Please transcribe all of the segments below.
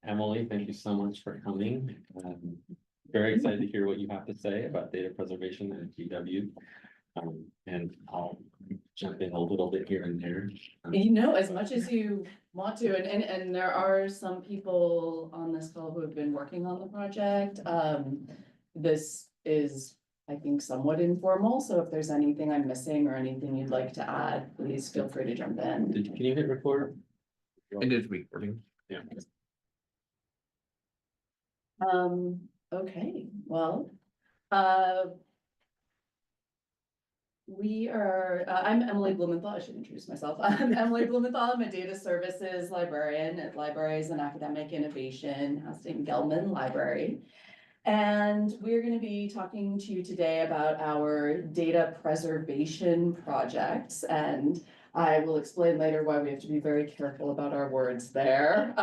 Emily, thank you so much for coming. Very excited to hear what you have to say about data preservation at GW. And I'll jump in a little bit here and there. As much as you want to, and there are some people on this call who have been working on the project. This is, I think, somewhat informal, so if there's anything I'm missing or anything you'd like to add, please feel free to jump in. Can you hit record? It is recording. Yeah. Okay, well, I'm Emily Blumenthal. I should introduce myself. I'm Emily Blumenthal. I'm a data services librarian at Libraries and Academic Innovation, housed in Gelman Library. And we're going to be talking to you today about our data preservation projects. And I will explain later why we have to be very careful about our words there.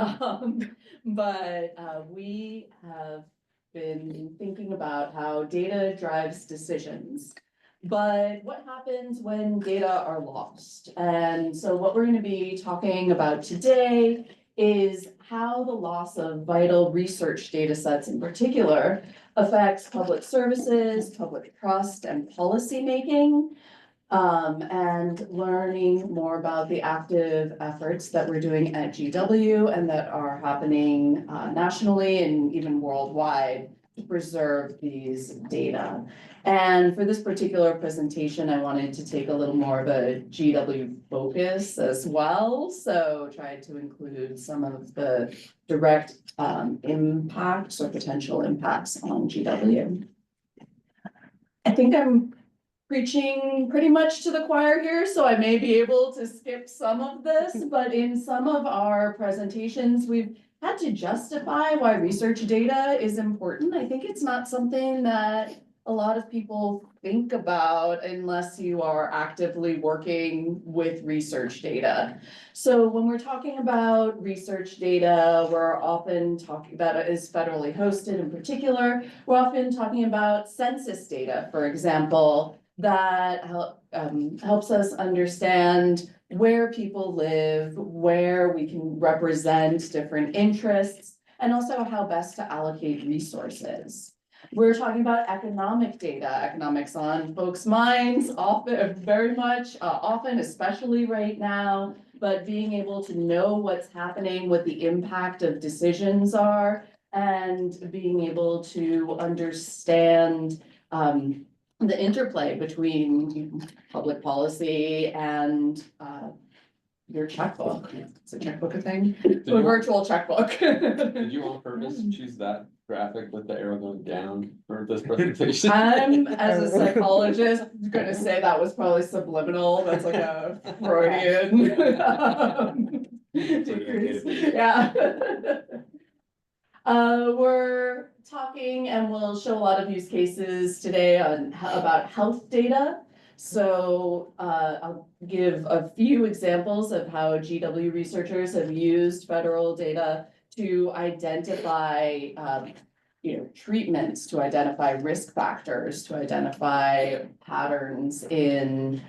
But we have been thinking about how data drives decisions. But what happens when data are lost? And so what we're going to be talking about today is how the loss of vital research data sets in particular affects public services, public trust, and policy making. And learning more about the active efforts that we're doing at GW and that are happening nationally and even worldwide to preserve these data. And for this particular presentation, I wanted to take a little more of a GW focus as well. So tried to include some of the direct impacts or potential impacts on GW. I think I'm preaching pretty much to the choir here, so I may be able to skip some of this, but in some of our presentations, we've had to justify why research data is important. I think it's not something that a lot of people think about unless you are actively working with research data. So when we're talking about research data, we're often talking about it as federally hosted in particular. We're often talking about census data, for example, that helps us understand where people live, where we can represent different interests, and also how best to allocate resources. We're talking about economic data, economics on folks' minds, often, very much, often, especially right now, but being able to know what's happening, what the impact of decisions are, and being able to understand the interplay between public policy and your checkbook. It's a checkbook a thing? A virtual checkbook. Did you on purpose choose that graphic with the arrow going down for this presentation? I'm, as a psychologist, gonna say that was probably subliminal. That's like a Freudian. Yeah. We're talking and we'll show a lot of use cases today on about health data. So I'll give a few examples of how GW researchers have used federal data to identify treatments, to identify risk factors, to identify patterns in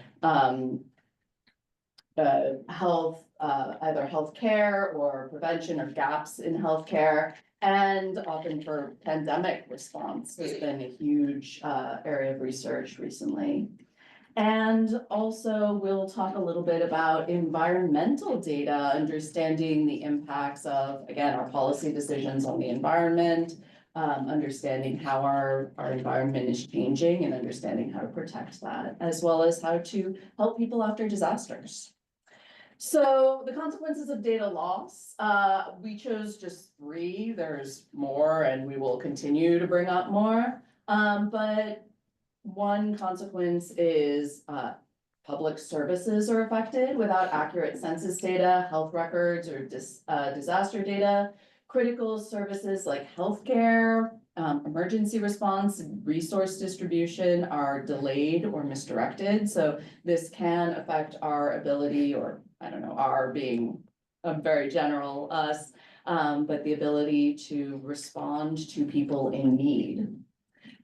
health, either healthcare or prevention or gaps in healthcare. And often for pandemic response has been a huge area of research recently. And also we'll talk a little bit about environmental data, understanding the impacts of, again, our policy decisions on the environment, understanding how our environment is changing and understanding how to protect that, as well as how to help people after disasters. So the consequences of data loss, we chose just 3. There's more and we will continue to bring up more. But one consequence is public services are affected without accurate census data, health records, or disaster data. Critical services like healthcare, emergency response, resource distribution are delayed or misdirected. So this can affect our ability, or I don't know, our being a very general us, but the ability to respond to people in need.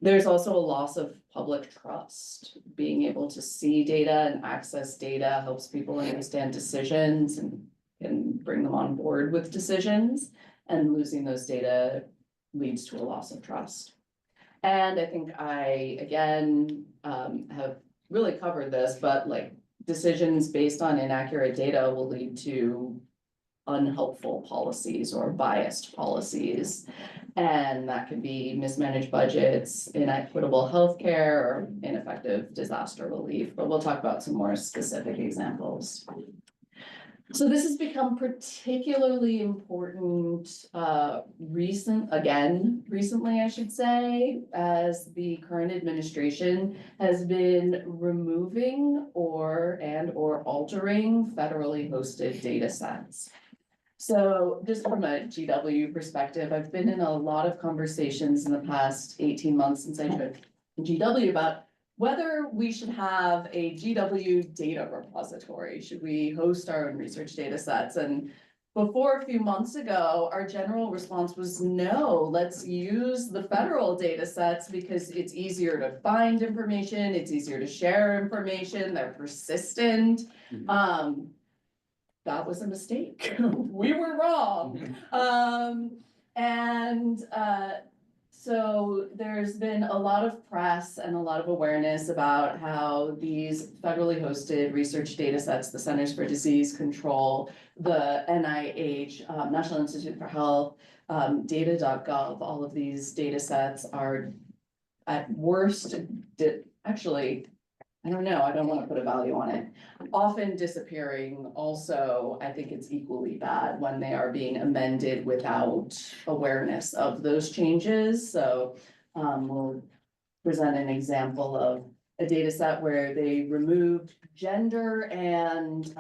There's also a loss of public trust. Being able to see data and access data helps people understand decisions and can bring them on board with decisions. And losing those data leads to a loss of trust. And I think I, again, have really covered this, but like decisions based on inaccurate data will lead to unhelpful policies or biased policies. And that could be mismanaged budgets, inequitable healthcare, or ineffective disaster relief, but we'll talk about some more specific examples. So this has become particularly important, recently, I should say, as the current administration has been removing or altering federally hosted data sets. So just from a GW perspective, I've been in a lot of conversations in the past 18 months since I joined GW about whether we should have a GW data repository. Should we host our own research data sets? And before a few months ago, our general response was no, let's use the federal data sets because it's easier to find information, it's easier to share information, they're persistent. That was a mistake. We were wrong. So there's been a lot of press and a lot of awareness about how these federally hosted research data sets, the Centers for Disease Control, the NIH, National Institute for Health, data.gov, all of these data sets are at worst, actually, I don't know, I don't want to put a value on it. Often disappearing also, I think it's equally bad when they are being amended without awareness of those changes. So we'll present an example of a data set where they removed gender and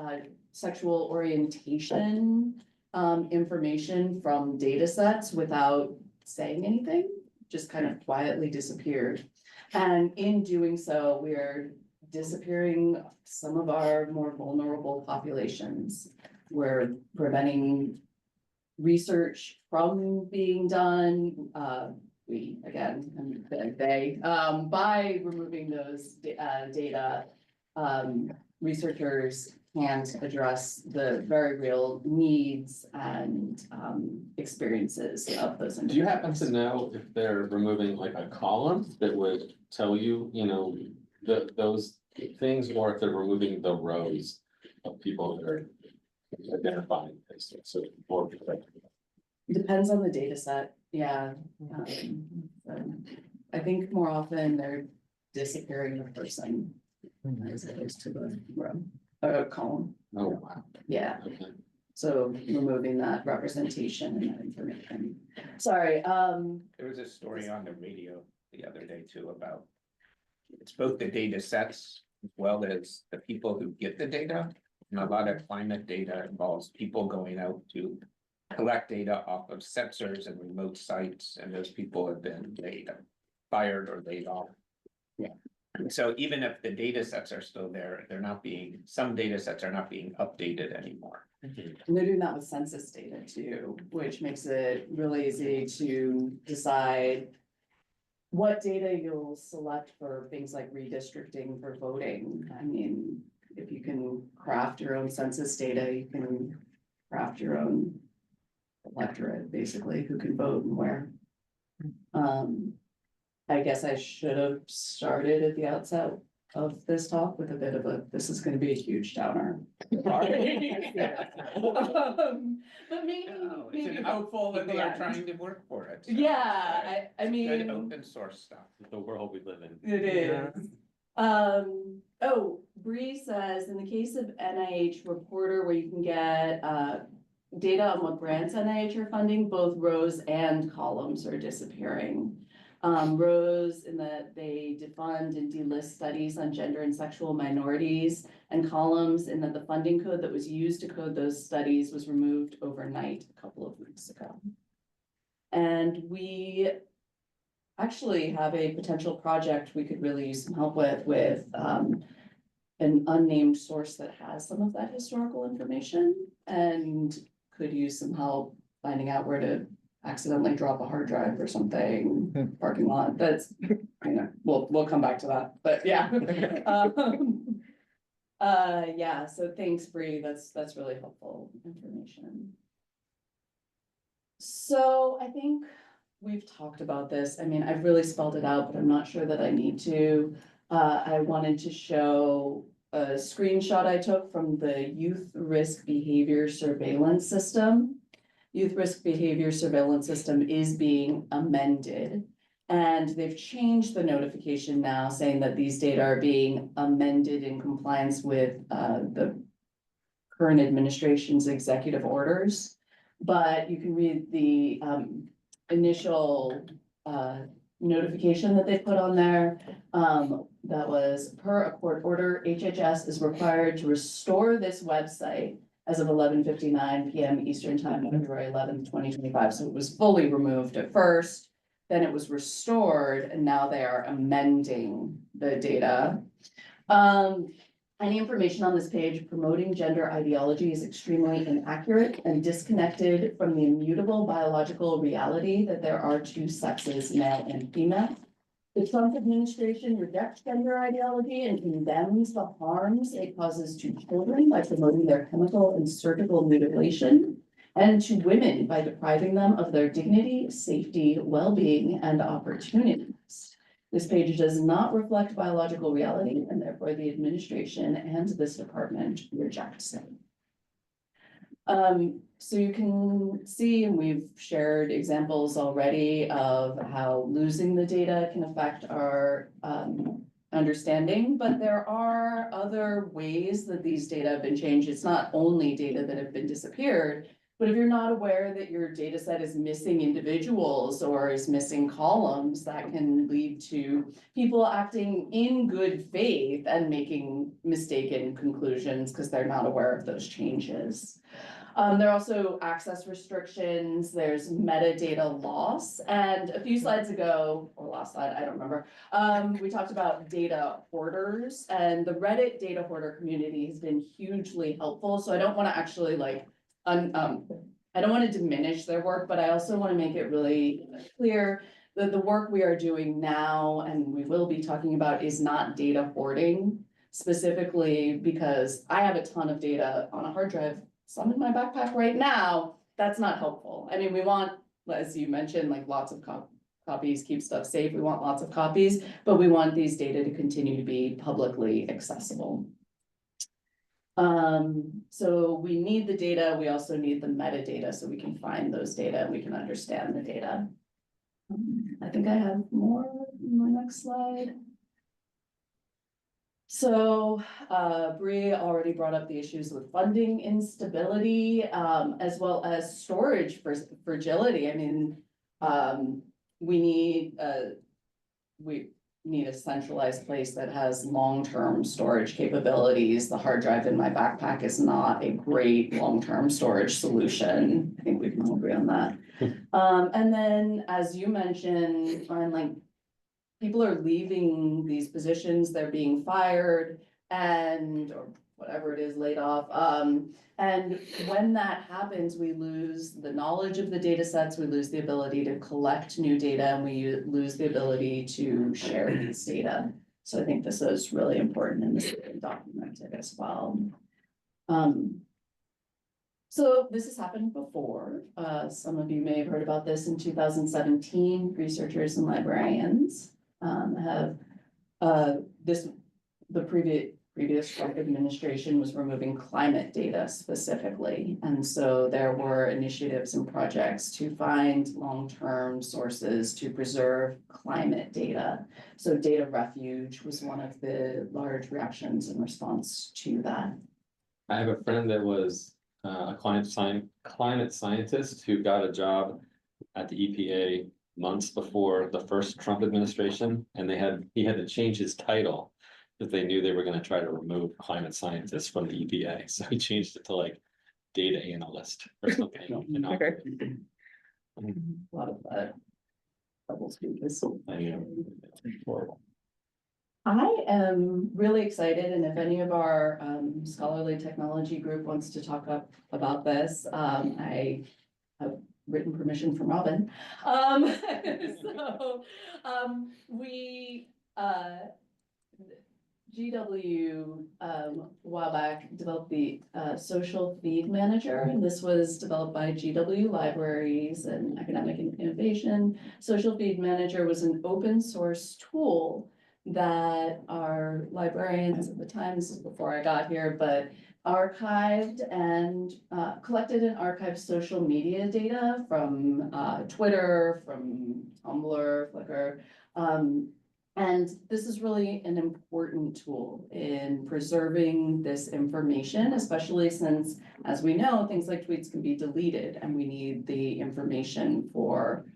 sexual orientation information from data sets without saying anything, just kind of quietly disappeared. And in doing so, we're disappearing some of our more vulnerable populations. We're preventing research from being done, we, again, and they, by removing those data, researchers can't address the very real needs and experiences of those individuals. Do you happen to know if they're removing like a column that would tell you, you know, those things, or if they're removing the rows of people that are identifying this? So more Depends on the data set, yeah. I think more often they're disappearing the person as opposed to the row, column, oh wow. yeah. Okay. So removing that representation and that information. Sorry, There was a story on the radio the other day too about. It's both the data sets as well as the people who get the data. And a lot of climate data involves people going out to collect data off of sensors and remote sites, and those people have been fired or laid off. Yeah. So even if the data sets are still there, some data sets are not being updated anymore. and they're doing that with census data too, which makes it really easy to decide what data you'll select for things like redistricting for voting. I mean, if you can craft your own census data, you can craft your own electorate, basically, who can vote and where. I guess I should have started at the outset of this talk with a bit of this is gonna be a huge downer. Sorry. But maybe. It's an hopeful that they are trying to work for it. So Yeah, I good mean. open source stuff. The world we live in. It is. Oh, Bree says, in the case of NIH Reporter, where you can get data on what grants NIH are funding, both rows and columns are disappearing. Rows in that they defund and delist studies on gender and sexual minorities, and columns in that the funding code that was used to code those studies was removed overnight a couple of weeks ago. And we actually have a potential project we could really use some help with an unnamed source that has some of that historical information and could use some help finding out where to accidentally drop a hard drive or something, parking lot, that's, you know, we'll come back to that, but yeah. Yeah, so thanks, Bree, that's really helpful information. So I think we've talked about this. I mean, I've really spelled it out, but I'm not sure that I need to. I wanted to show a screenshot I took from the Youth Risk Behavior Surveillance System. Youth Risk Behavior Surveillance System is being amended. And they've changed the notification now, saying that these data are being amended in compliance with the current administration's executive orders. But you can read the initial notification that they put on there. That was per a court order, HHS is required to restore this website as of 11:59 PM Eastern Time, February 11th, 2025. So it was fully removed at first, then it was restored, and now they are amending the data. Any information on this page promoting gender ideology is extremely inaccurate and disconnected from the immutable biological reality that there are two sexes, male and female. The Trump administration rejects gender ideology and condemns the harms it causes to children by promoting their chemical and surgical mutilation, and to women by depriving them of their dignity, safety, well-being, and opportunities. This page does not reflect biological reality, and therefore the administration and this department rejects it. So you can see, and we've shared examples already of how losing the data can affect our understanding, but there are other ways that these data have been changed. It's not only data that have been disappeared, but if you're not aware that your data set is missing individuals or is missing columns, that can lead to people acting in good faith and making mistaken conclusions because they're not aware of those changes. There are also access restrictions, there's metadata loss, and a few slides ago, or last slide, I don't remember, we talked about data hoarders, and the Reddit data hoarder community has been hugely helpful, so I don't want to actually like, I don't want to diminish their work, but I also want to make it really clear that the work we are doing now, and we will be talking about, is not data hoarding, specifically because I have a ton of data on a hard drive, some in my backpack right now. That's not helpful. I mean, we want, as you mentioned, like lots of copies, keep stuff safe. We want lots of copies, but we want these data to continue to be publicly accessible. So we need the data. We also need the metadata so we can find those data and we can understand the data. I think I have more in my next slide. So, Bree already brought up the issues with funding instability, as well as storage fragility. I mean, we need a centralized place that has long-term storage capabilities. The hard drive in my backpack is not a great long-term storage solution. I think we can all agree on that. And then, as you mentioned, on like, people are leaving these positions, they're being fired and, or whatever it is, laid off. And when that happens, we lose the knowledge of the data sets, we lose the ability to collect new data, and we lose the ability to share these data. So I think this is really important and this is documented as well. So this has happened before. Some of you may have heard about this in 2017. Researchers and librarians have the previous Trump administration was removing climate data specifically. And so there were initiatives and projects to find long-term sources to preserve climate data. So data refuge was one of the large reactions in response to that. I have a friend that was a climate scientist who got a job at the EPA months before the first Trump administration, and he had to change his title because they knew they were going to try to remove climate scientists from the EPA. So he changed it to like data analyst or something. You know? Okay. A lot of double speak is Horrible. I am really excited, and if any of our scholarly technology group wants to talk about this, I have written permission from Robin. We GW, a while back, developed the social feed manager, and this was developed by GW Libraries and Academic Innovation. Social feed manager was an open source tool that our librarians at the time, this is before I got here, but archived and collected and archived social media data from Twitter, from Tumblr, Flickr. And this is really an important tool in preserving this information, especially since, as we know, things like tweets can be deleted and we need the information for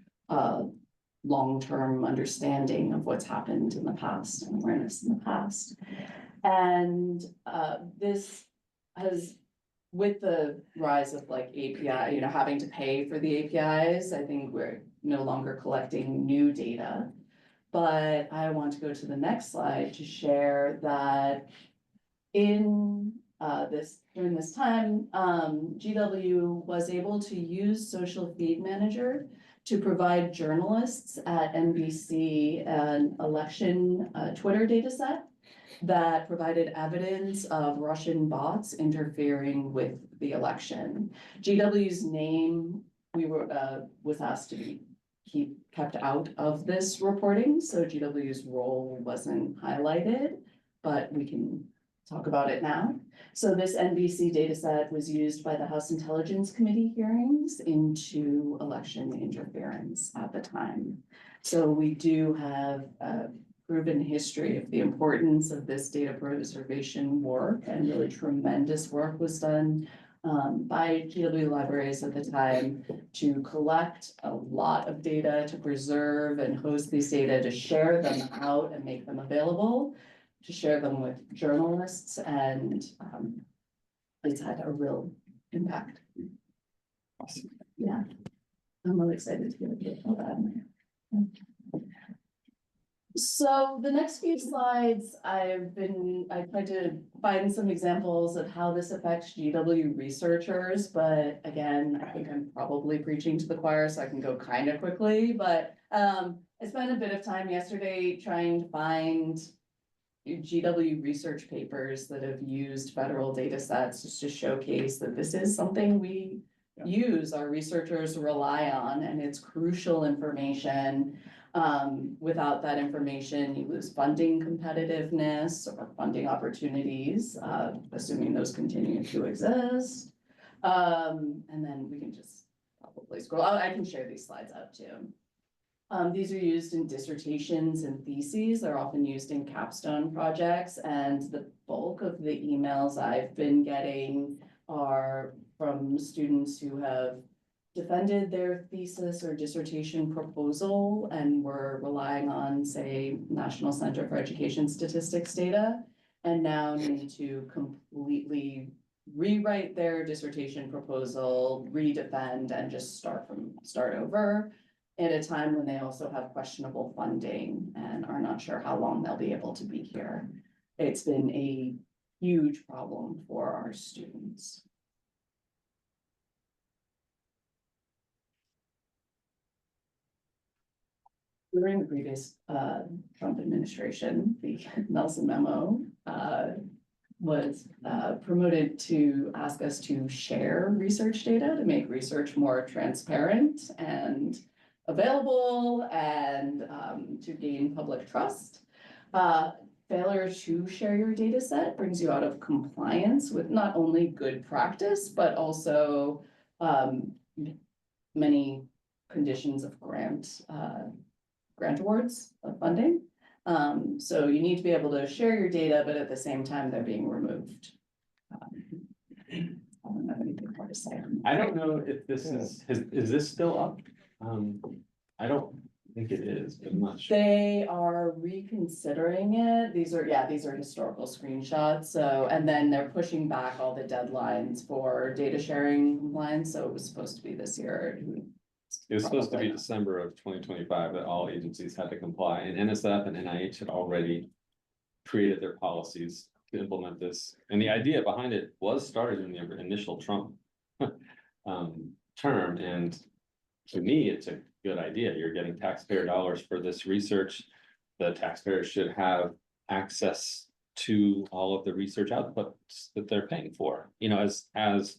long-term understanding of what's happened in the past and awareness in the past. And this has, with the rise of like API, you know, having to pay for the APIs, I think we're no longer collecting new data. But I want to go to the next slide to share that in during this time, GW was able to use Social Feed Manager to provide journalists at NBC an election Twitter data set that provided evidence of Russian bots interfering with the election. GW's name, was asked to be kept out of this reporting, so GW's role wasn't highlighted, but we can talk about it now. So this NBC data set was used by the House Intelligence Committee hearings into election interference at the time. So we do have a proven history of the importance of this data preservation work, and really tremendous work was done by GW Libraries at the time to collect a lot of data, to preserve and host these data, to share them out and make them available, to share them with journalists, and it's had a real impact. Awesome. Yeah, I'm really excited to get all that in there. So the next few slides, I tried to find some examples of how this affects GW researchers, but again, I think I'm probably preaching to the choir, so I can go kind of quickly, but I spent a bit of time yesterday trying to find GW research papers that have used federal data sets just to showcase that this is something we use, our researchers rely on, and it's crucial information. Without that information, you lose funding competitiveness or funding opportunities, assuming those continue to exist. And then we can just probably scroll out. I can share these slides out too. These are used in dissertations and theses. They're often used in capstone projects, and the bulk of the emails I've been getting are from students who have defended their thesis or dissertation proposal and were relying on, say, National Center for Education Statistics data, and now need to completely rewrite their dissertation proposal, redefend, and just start over at a time when they also have questionable funding and are not sure how long they'll be able to be here. It's been a huge problem for our students. During the previous Trump administration, the Nelson memo was promoted to ask us to share research data to make research more transparent and available, and to gain public trust. Failure to share your data set brings you out of compliance with not only good practice, but also many conditions of grant awards of funding. So you need to be able to share your data, but at the same time, they're being removed. I don't have anything more to say. I don't know if this is this still up? I don't think it is, but I'm not sure. They are reconsidering it. These are historical screenshots. So, and then they're pushing back all the deadlines for data sharing compliance. So it was supposed to be this year. It was supposed to be December of 2025 that all agencies had to comply, and NSF and NIH had already created their policies to implement this. And the idea behind it was started in the initial Trump term, and to me, it's a good idea. You're getting taxpayer dollars for this research. The taxpayers should have access to all of the research outputs that they're paying for, you know, as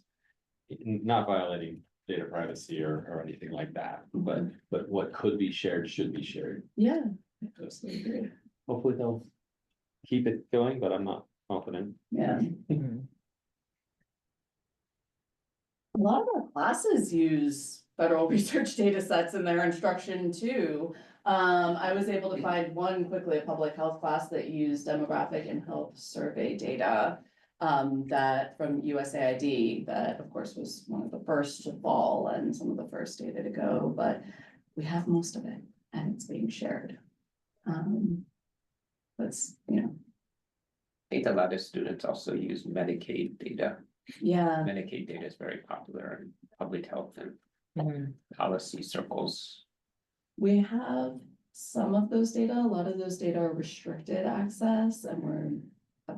not violating data privacy or anything like that, but what could be shared should be shared. Yeah, I totally agree. Hopefully they'll keep it going, but I'm not confident. Yeah. A lot of our classes use federal research data sets in their instruction too. I was able to find one quickly, a public health class that used demographic and health survey data. That from USAID, that of course was one of the first to fall and some of the first data to go, but we have most of it and it's being shared. That's, you know, I think a lot of students also use Medicaid data. yeah. Medicaid data is very popular in public health and policy circles. We have some of those data, a lot of those data are restricted access and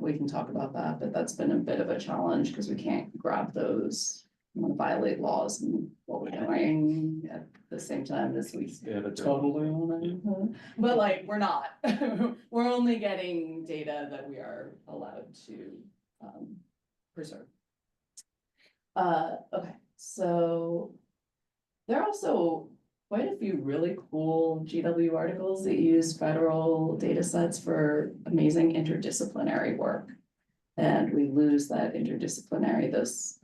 we can talk about that, but that's been a bit of a challenge because we can't grab those. We want to violate laws and what we're doing at the same time this week. Totally wanna, but like, we're not, we're only getting data that we are allowed to preserve. Okay, so there are also quite a few really cool GW articles that use federal data sets for amazing interdisciplinary work. And we lose that interdisciplinary, those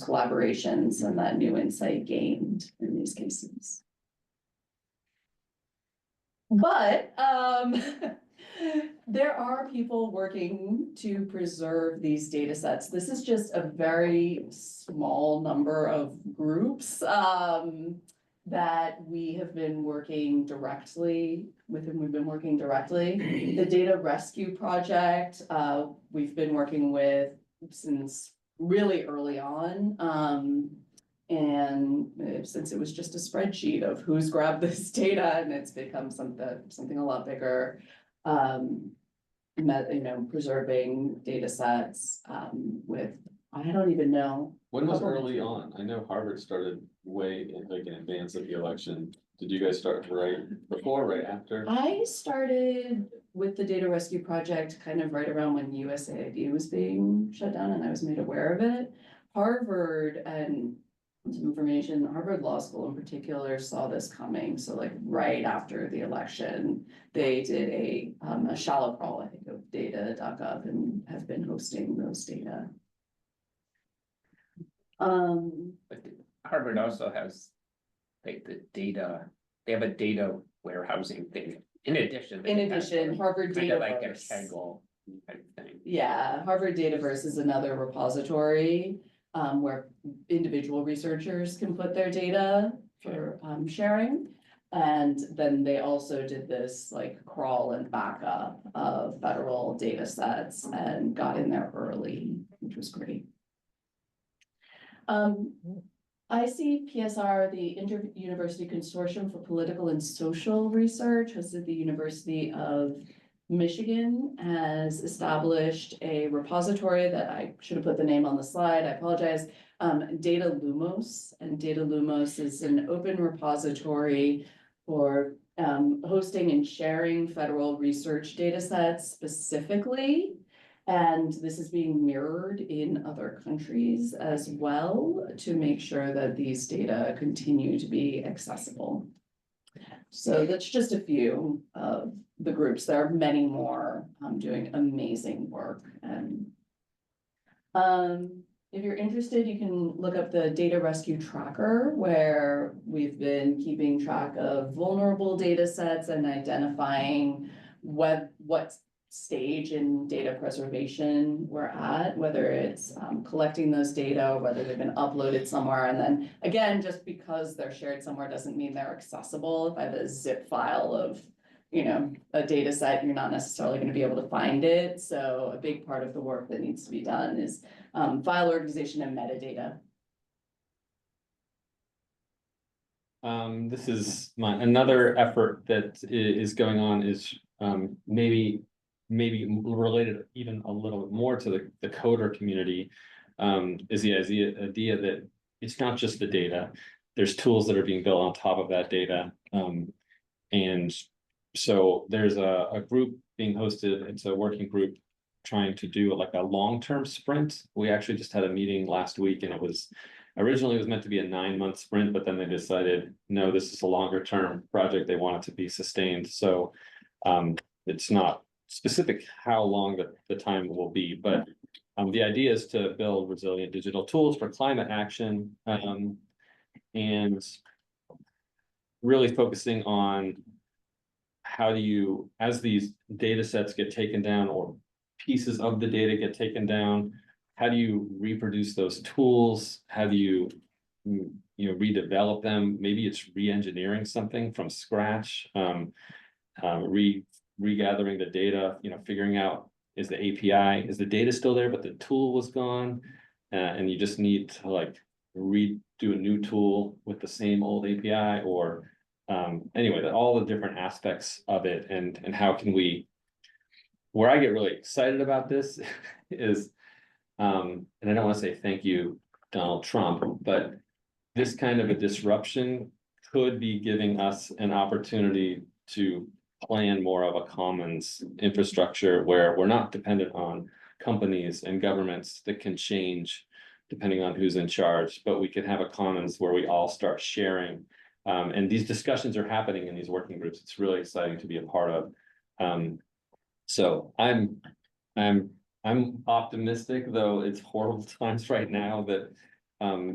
collaborations and that new insight gained in these cases. But there are people working to preserve these data sets. This is just a very small number of groups that we have been working directly with, whom we've been working directly. The Data Rescue Project, we've been working with since really early on. And since it was just a spreadsheet of who's grabbed this data and it's become something a lot bigger. You know, preserving data sets with, I don't even know. When was early on? I know Harvard started way in advance of the election. Did you guys start right before, right after? I started with the Data Rescue Project kind of right around when USAID was being shut down and I was made aware of it. Harvard and some information, Harvard Law School in particular saw this coming. So like right after the election, they did a shallow crawl, I think, of data.gov and have been hosting those data. But Harvard also has like the data, they have a data warehousing thing. In addition. Harvard Kind of like a Dataverse. Kaggle type thing. Yeah, Harvard Dataverse is another repository where individual researchers can put their data for sharing. And then they also did this like crawl and backup of federal data sets and got in there early, which was great. ICPSR, the Inter-University Consortium for Political and Social Research, hosted the University of Michigan, has established a repository that I should have put the name on the slide, I apologize. Data Lumos, and Data Lumos is an open repository for hosting and sharing federal research data sets specifically. And this is being mirrored in other countries as well to make sure that these data continue to be accessible. So that's just a few of the groups. There are many more doing amazing work. And if you're interested, you can look up the Data Rescue Tracker, where we've been keeping track of vulnerable data sets and identifying what stage in data preservation we're at, whether it's collecting those data, or whether they've been uploaded somewhere. And then again, just because they're shared somewhere doesn't mean they're accessible. If I have a zip file of, you know, a data set, you're not necessarily going to be able to find it. So a big part of the work that needs to be done is file organization and metadata. This is another effort that is going on is maybe related even a little bit more to the coder community, is the idea that it's not just the data. There's tools that are being built on top of that data. And so there's a group being hosted. It's a working group trying to do like a long-term sprint. We actually just had a meeting last week and it was originally it was meant to be a 9-month sprint, but then they decided, no, this is a longer term project. They want it to be sustained. So it's not specific how long the time will be, but the idea is to build resilient digital tools for climate action, and really focusing on how do you, as these data sets get taken down or pieces of the data get taken down, how do you reproduce those tools? How do you, redevelop them? Maybe it's re-engineering something from scratch, regathering the data, figuring out, is the API, is the data still there, but the tool was gone? And you just need to like redo a new tool with the same old API, or anyway, all the different aspects of it, and how can we, where I get really excited about this is, and I don't want to say thank you, Donald Trump, but this kind of a disruption could be giving us an opportunity to plan more of a commons infrastructure where we're not dependent on companies and governments that can change depending on who's in charge, but we can have a commons where we all start sharing. And these discussions are happening in these working groups. It's really exciting to be a part of. So I'm optimistic, though it's horrible times right now, that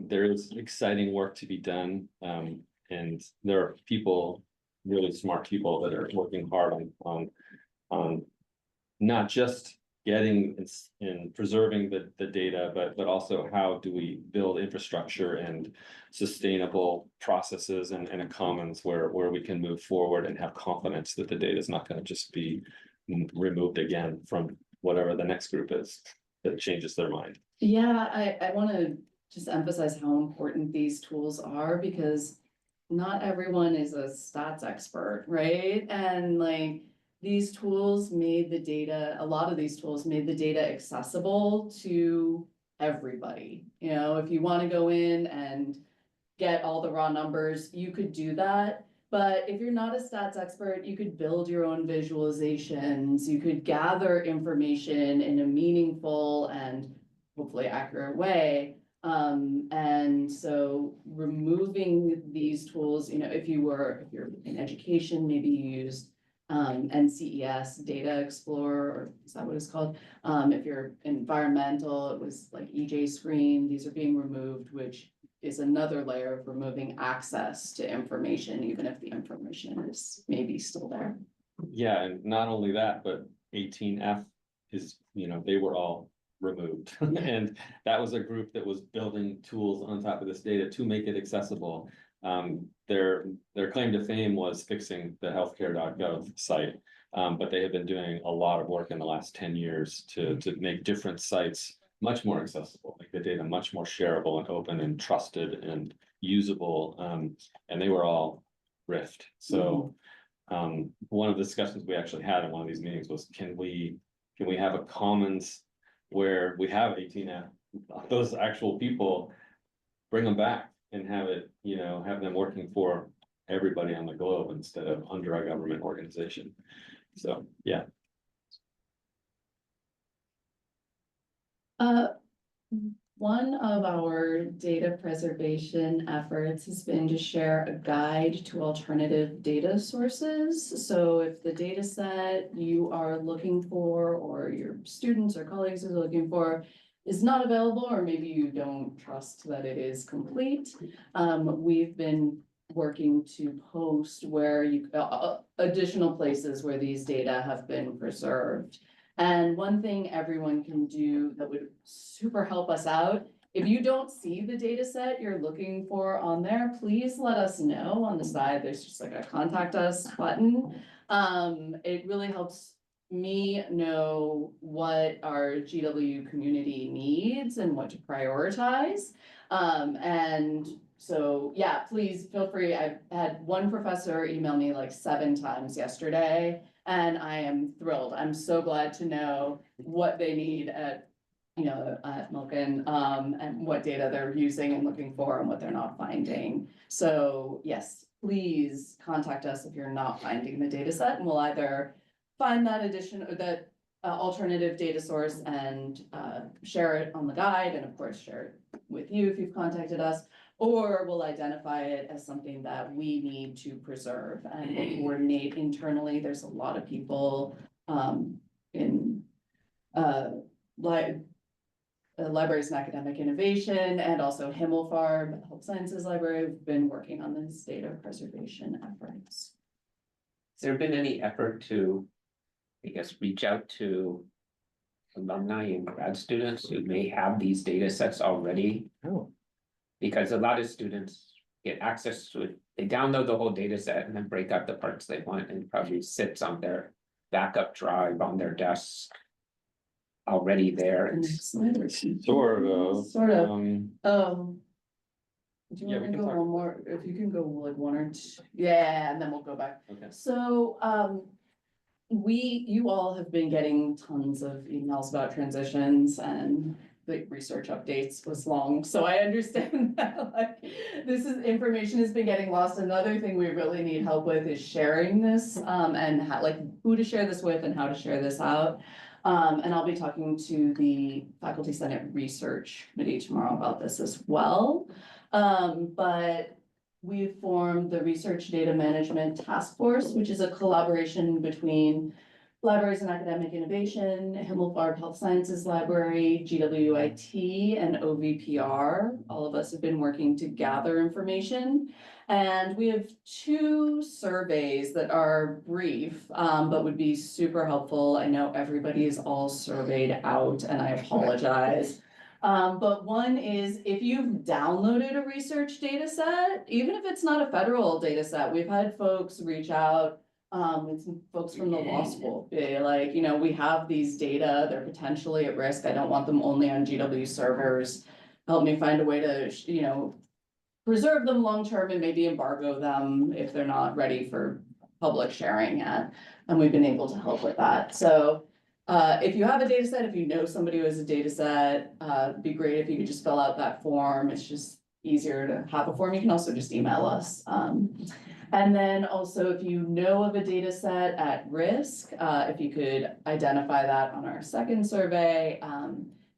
there is exciting work to be done. And there are people, really smart people that are working hard on not just getting and preserving the data, but also how do we build infrastructure and sustainable processes and a commons where we can move forward and have confidence that the data is not going to just be removed again from whatever the next group is that changes their mind. Yeah, I want to just emphasize how important these tools are, because not everyone is a stats expert, right? And like these tools made the data, a lot of these tools made the data accessible to everybody. If you want to go in and get all the raw numbers, you could do that. But if you're not a stats expert, you could build your own visualizations, you could gather information in a meaningful and hopefully accurate way. And so removing these tools, if you're in education, maybe you used NCES Data Explorer, or is that what it's called? If you're environmental, it was like EJ Screen. These are being removed, which is another layer of removing access to information, even if the information is maybe still there. Yeah, and not only that, but 18F is, they were all removed. And that was a group that was building tools on top of this data to make it accessible. Their claim to fame was fixing the healthcare.gov site. But they have been doing a lot of work in the last 10 years to make different sites much more accessible, like the data much more shareable and open and trusted and usable. And they were all riffed. So one of the discussions we actually had in one of these meetings was, can we have a commons where we have 18F, those actual people, bring them back and have it, have them working for everybody on the globe instead of under a government organization. So, yeah. One of our data preservation efforts has been to share a guide to alternative data sources. So if the data set you are looking for, or your students or colleagues are looking for, is not available, or maybe you don't trust that it is complete, we've been working to post where additional places where these data have been preserved. And one thing everyone can do that would super help us out, if you don't see the data set you're looking for on there, please let us know. On the side, there's just like a contact us button. It really helps me know what our GW community needs and what to prioritize. And so, yeah, please feel free. I've had one professor email me like 7 times yesterday, and I am thrilled. I'm so glad to know what they need at Milken, and what data they're using and looking for and what they're not finding. So yes, please contact us if you're not finding the data set, and we'll either find that addition or that alternative data source and share it on the guide, and of course, share it with you if you've contacted us. Or we'll identify it as something that we need to preserve and coordinate internally. There's a lot of people in libraries and academic innovation, and also Himmelfarb Health Sciences Library have been working on this data preservation efforts. Has there been any effort to, I guess, reach out to alumni and grad students who may have these data sets already? Oh. Because a lot of students get access to it, they download the whole data set and then break out the parts they want, and it probably sits on their backup drive on their desk. Already there. The next slide or two. Sort of. Sort of. Um, Do you Yeah, want we me to can go talk. one more, if you can go like one or two, yeah, and then we'll go back. okay. So, you all have been getting tons of emails about transitions, and the research updates was long, so I understand that, like, information has been getting lost. Another thing we really need help with is sharing this, and how, like, who to share this with and how to share this out. And I'll be talking to the Faculty Senate Research Committee tomorrow about this as well. But we've formed the Research Data Management Task Force, which is a collaboration between Libraries and Academic Innovation, Himmelfarb Health Sciences Library, GWIT, and OVPR. All of us have been working to gather information. And we have 2 surveys that are brief, but would be super helpful. I know everybody is all surveyed out, and I apologize. But one is, if you've downloaded a research data set, even if it's not a federal data set, we've had folks reach out, and some folks from the law school, be like, you know, we have these data, they're potentially at risk, I don't want them only on GW servers. Help me find a way to, you know, preserve them long-term and maybe embargo them if they're not ready for public sharing yet. And we've been able to help with that. So if you have a data set, if you know somebody who has a data set, it'd be great if you could just fill out that form. It's just easier to have a form. You can also just email us. And then also, if you know of a data set at risk, if you could identify that on our second survey,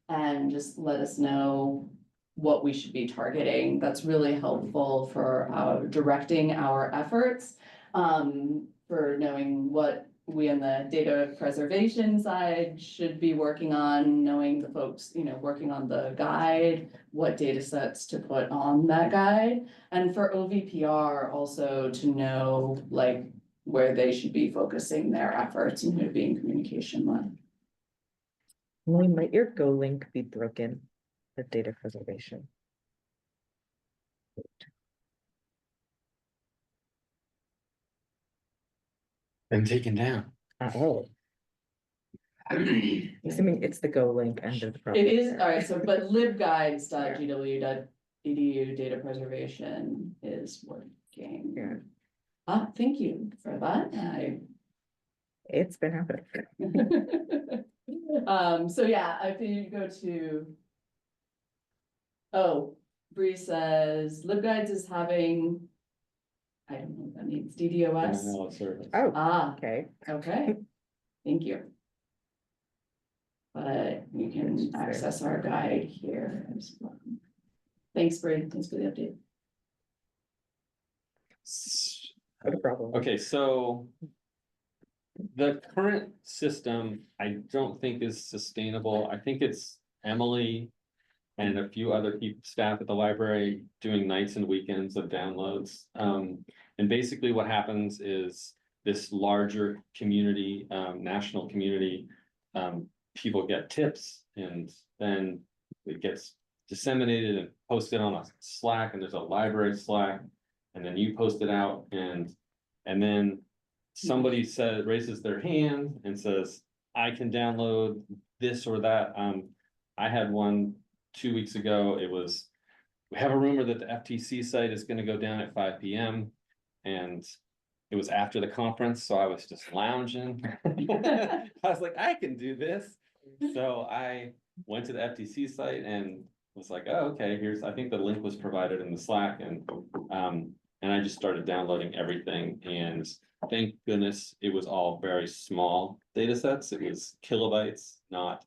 and just let us know what we should be targeting. That's really helpful for directing our efforts, for knowing what we on the data preservation side should be working on, knowing the folks, you know, working on the guide, what data sets to put on that guide. And for OVPR also to know like where they should be focusing their efforts and who to be in communication with. Emily, might your Go link be broken for data preservation? Been taken down. Oh. Assuming it's the Go link under the. It is, all right, so but libguides.gw.edu data preservation is working. Yeah. Ah, thank you for that. It's been happening. So yeah, if you go to. Oh, Bree says libguides is having. I don't know what that means, DDoS. Denial of service. Oh, Ah, okay. okay, thank you. But you can access our guide here as well. Thanks, Bree, thanks for the update. Not a problem. Okay, so the current system, I don't think is sustainable. I think it's Emily and a few other people, staff at the library doing nights and weekends of downloads. And basically what happens is this larger community, national community, people get tips, and then it gets disseminated and posted on a Slack, and there's a library Slack, and then you post it out, and then somebody raises their hand and says, I can download this or that. I had one 2 weeks ago. It was, we have a rumor that the FTC site is going to go down at 5 p.m. and it was after the conference, so I was just lounging. I was like, I can do this. So I went to the FTC site and was like, oh, okay, I think the link was provided in the Slack, and and I just started downloading everything, and thank goodness it was all very small data sets. It was kilobytes, not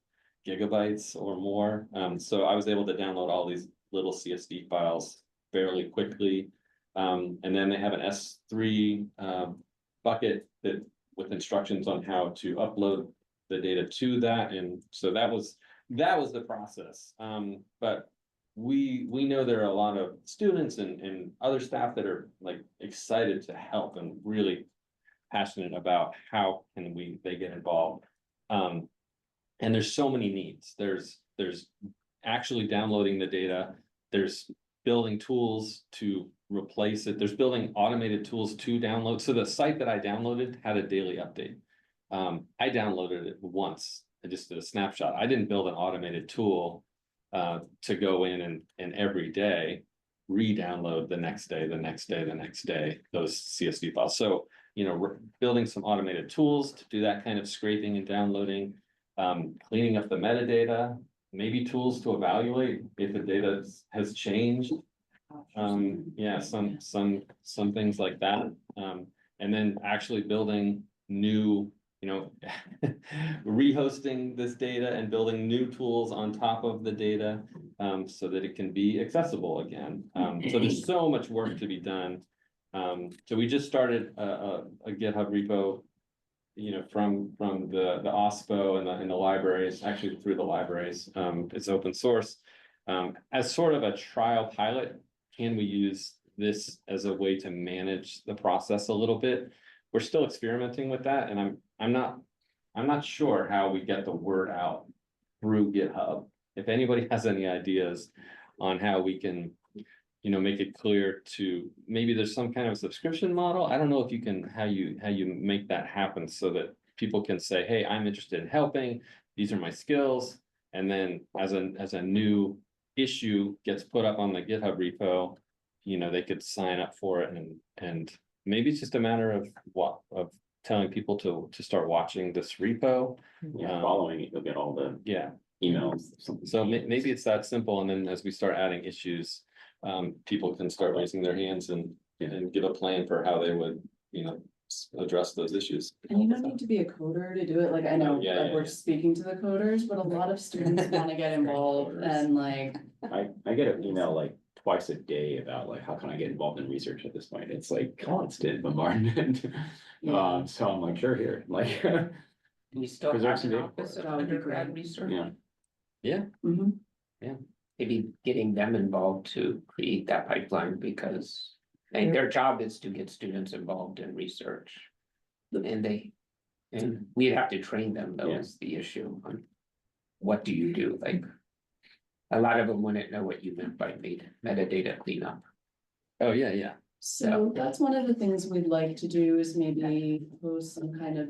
gigabytes or more. So I was able to download all these little CSV files fairly quickly. And then they have an S3 bucket that with instructions on how to upload the data to that. And so that was the process. But we know there are a lot of students and other staff that are like excited to help and really passionate about how can they get involved. And there's so many needs. There's actually downloading the data. There's building tools to replace it. There's building automated tools to download. So the site that I downloaded had a daily update. I downloaded it once. I just did a snapshot. I didn't build an automated tool to go in and every day re-download the next day, those CSV files. So, we're building some automated tools to do that kind of scraping and downloading, cleaning up the metadata, maybe tools to evaluate if the data has changed. Yeah, some things like that. And then actually building new, rehosting this data and building new tools on top of the data, so that it can be accessible again. So there's so much work to be done. So we just started a GitHub repo, from the OSPO and the libraries, actually through the libraries. It's open source. As sort of a trial pilot, can we use this as a way to manage the process a little bit? We're still experimenting with that, and I'm not sure how we get the word out through GitHub. If anybody has any ideas on how we can, make it clear to, maybe there's some kind of subscription model. I don't know if you can, how you make that happen so that people can say, hey, I'm interested in helping. These are my skills. And then as a new issue gets put up on the GitHub repo, they could sign up for it, and maybe it's just a matter of telling people to start watching this repo. Following it, you'll get all the emails. So maybe it's that simple. And then as we start adding issues, people can start raising their hands and give a plan for how they would, address those issues. And you don't need to be a coder to do it. Like, I know Yeah. we're speaking to the coders, but a lot of students want to get involved and like. I get an email like twice a day about like, how can I get involved in research at this point? It's like constant bombardment. Yeah. So I'm like, sure, here, like. We still Preserve have some an data. office of That would be undergrad great. research. Yeah, Mhm. Maybe getting them involved to create that pipeline, because their job is to get students involved in research. And we'd have to train them, though, Yeah. is the issue on what do you do, like. A lot of them wouldn't know what you meant by metadata cleanup. Oh, yeah. So that's one of the things we'd like to do is maybe post some kind of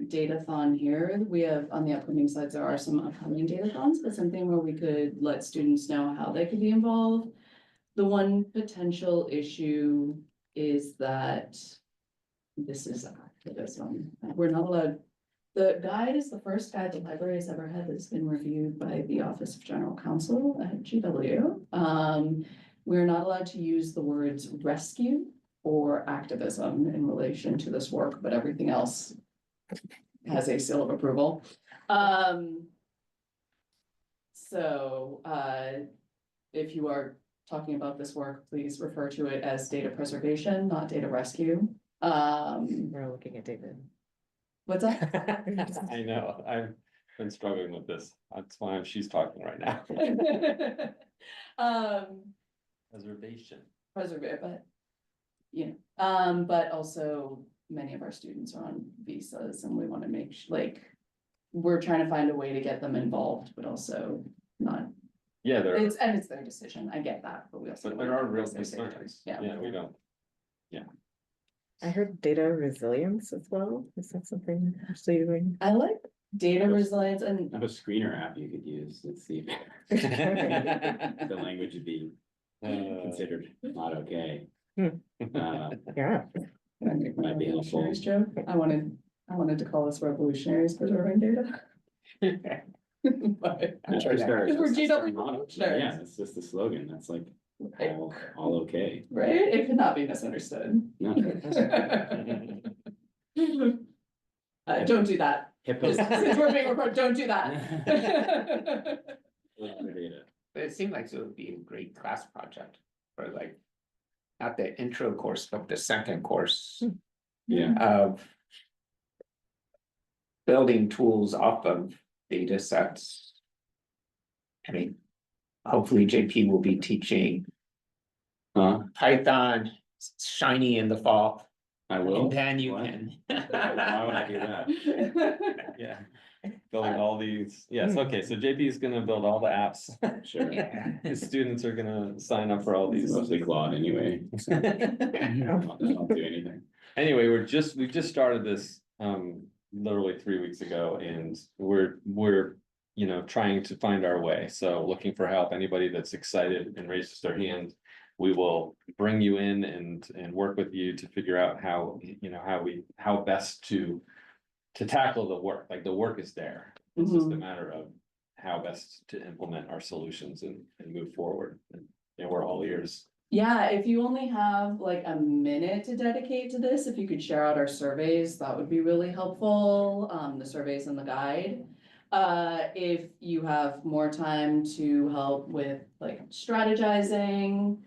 datathon here. We have on the upcoming slides, there are some upcoming datathons, but something where we could let students know how they could be involved. The one potential issue is that this is activism. We're not allowed. The guide is the first guide the library has ever had that's been reviewed by the Office of General Counsel at GW. We're not allowed to use the words rescue or activism in relation to this work, but everything else has a seal of approval. So if you are talking about this work, please refer to it as data preservation, not data rescue. We're looking at David. What's that? I know, I've been struggling with this. That's why she's talking right now. Reservation. Preserve, but, but also many of our students are on visas and we want to make, we're trying to find a way to get them involved, but also not, Yeah, it's their decision, I get that, but we also. but there are real wanna say concerns. Yeah. Yeah, we don't. I heard data resilience as well. Is that something you're still doing? I like data resilience and I have a screener app you could use. Let's see if the language would be considered not okay. Hmm. Uh, Yeah. Can I make my Might be helpful. revolutionaries joke? I wanted to call us revolutionaries preserving data. But- I'm sure Because we're GW Yeah, revolutionaries. it's just the slogan. That's like, All okay. Right? It could not be misunderstood. No. Don't do that. HIPAA. Since we're being recorded, don't do that. Data. But it seemed like it would be a great class project for like. Not the intro course, but the second course Yeah, of. Building tools off of data sets. I mean, hopefully JP will be teaching Python shiny in the fall. I will. And then you What? can. Why would I do that? Yeah. Building all these, yes, okay, so JP is gonna build all the apps. Sure. His students are gonna sign up for all It's these. mostly Claude anyway. I'll do anything. Anyway, we just started this, literally 3 weeks ago, and we're, you know, trying to find our way. So looking for help, anybody that's excited and raises their hand, we will bring you in and work with you to figure out how, you know, how best to tackle the work. Like, the work is there. It's just a matter of how best to implement our solutions and move forward. And we're all ears. Yeah, if you only have like a minute to dedicate to this, if you could share out our surveys, that would be really helpful, the surveys and the guide. If you have more time to help with like strategizing,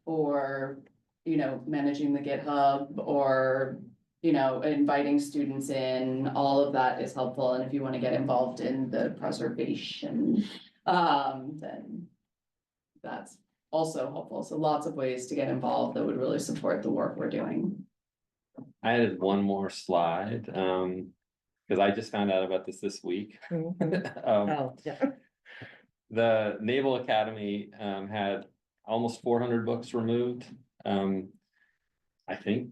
or, you know, managing the GitHub, or, you know, inviting students in, all of that is helpful. And if you want to get involved in the preservation, then that's also helpful. So lots of ways to get involved that would really support the work we're doing. I added one more slide, because I just found out about this week. Oh, yeah. The Naval Academy had almost 400 books removed. I think,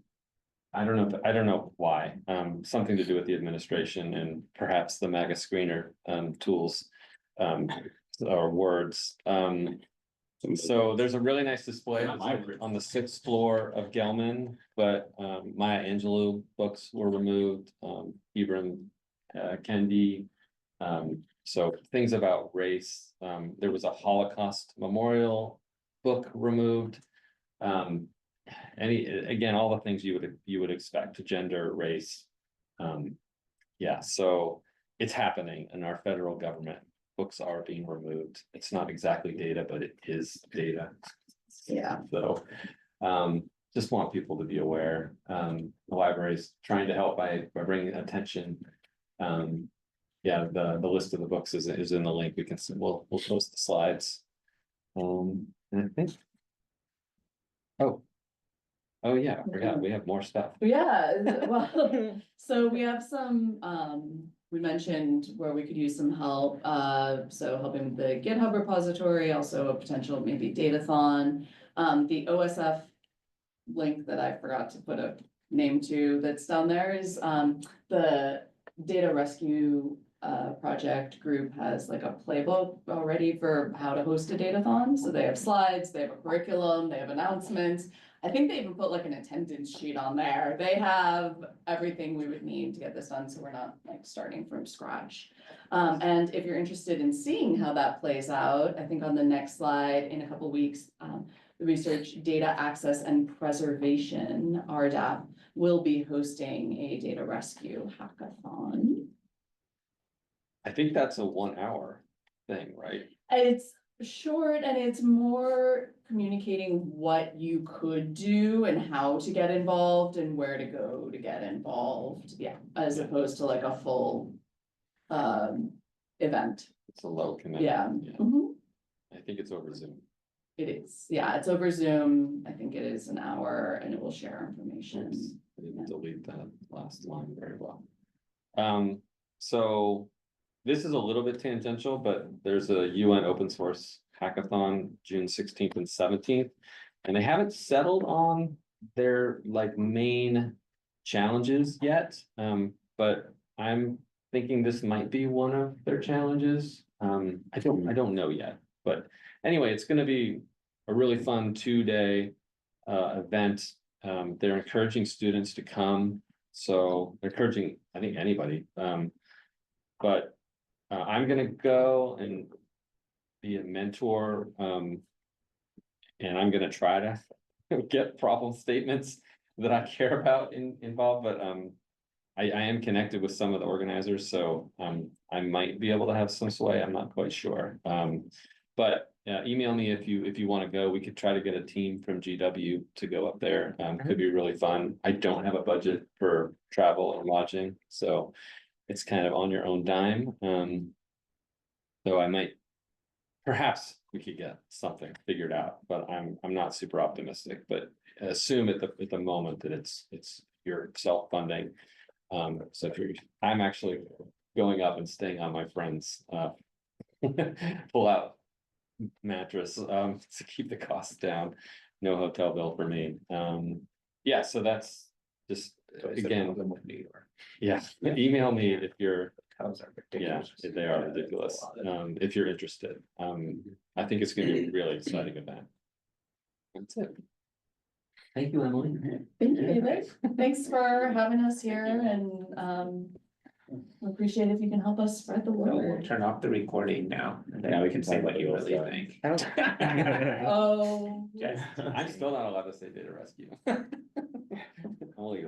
I don't know why, something to do with the administration and perhaps the mega screener tools, or words. So there's a really nice display on the 6th floor of Gelman, but Maya Angelou books were removed, Ibram Kendi. So things about race, there was a Holocaust memorial book removed. Again, all the things you would expect, gender, race. Yeah, so it's happening in our federal government. Books are being removed. It's not exactly data, but it is data. Yeah. So, just want people to be aware. The library's trying to help by bringing attention. Yeah, the list of the books is in the link. We'll post the slides. And I think. Oh yeah, I forgot. We have more stuff. Yeah, well, so we have some, we mentioned where we could use some help, so helping with the GitHub repository, also a potential maybe datathon. The OSF link that I forgot to put a name to that's down there is, the data rescue project group has like a playbook already for how to host a datathon. So they have slides, they have a curriculum, they have announcements. I think they even put like an attendance sheet on there. They have everything we would need to get this done, so we're not like starting from scratch. And if you're interested in seeing how that plays out, I think on the next slide in a couple weeks, the Research Data Access and Preservation, RDAP, will be hosting a data rescue hackathon. I think that's a 1 hour thing, right? It's short and it's more communicating what you could do and how to get involved and where to go to get involved. Yeah, as opposed to like a full event. It's a low commitment. Yeah. Mhm. I think it's over Zoom. It is. Yeah, it's over Zoom. I think it is an hour and it will share information. Oops, I didn't delete that last line very well. So this is a little bit tangential, but there's a UN open source hackathon, June 16th and 17th. And they haven't settled on their like main challenges yet. But I'm thinking this might be one of their challenges. I don't know yet, but anyway, it's gonna be a really fun 2-day event. They're encouraging students to come. So they're encouraging, I think, anybody. But I'm gonna go and be a mentor. And I'm gonna try to get problem statements that I care about involved, but, I am connected with some of the organizers, so, I might be able to have some sway, I'm not quite sure. But, email me if you wanna go, we could try to get a team from GW to go up there, could be really fun. I don't have a budget for travel and lodging, so it's kind of on your own dime, so I might. Perhaps we could get something figured out, but I'm not super optimistic, but assume at the moment that it's you're self-funding. So if you're, I'm actually going up and staying on my friend's pull out mattress to keep the costs down. No hotel bill for me. Yeah, so that's just So it's a again, problem with New York. yeah, email me if you're. Hotels are Yeah, ridiculous. they are ridiculous. If you're interested, I think it's gonna be a really exciting event. That's it. Thank you, Emily. Thank you, David. Thanks for having us here and, appreciate if you can help us spread the So we'll word. turn off the recording now. And then Now we we can can say talk what about you your really stuff. think. Oh. Oh. Just- I'm still not allowed to say data rescue. Only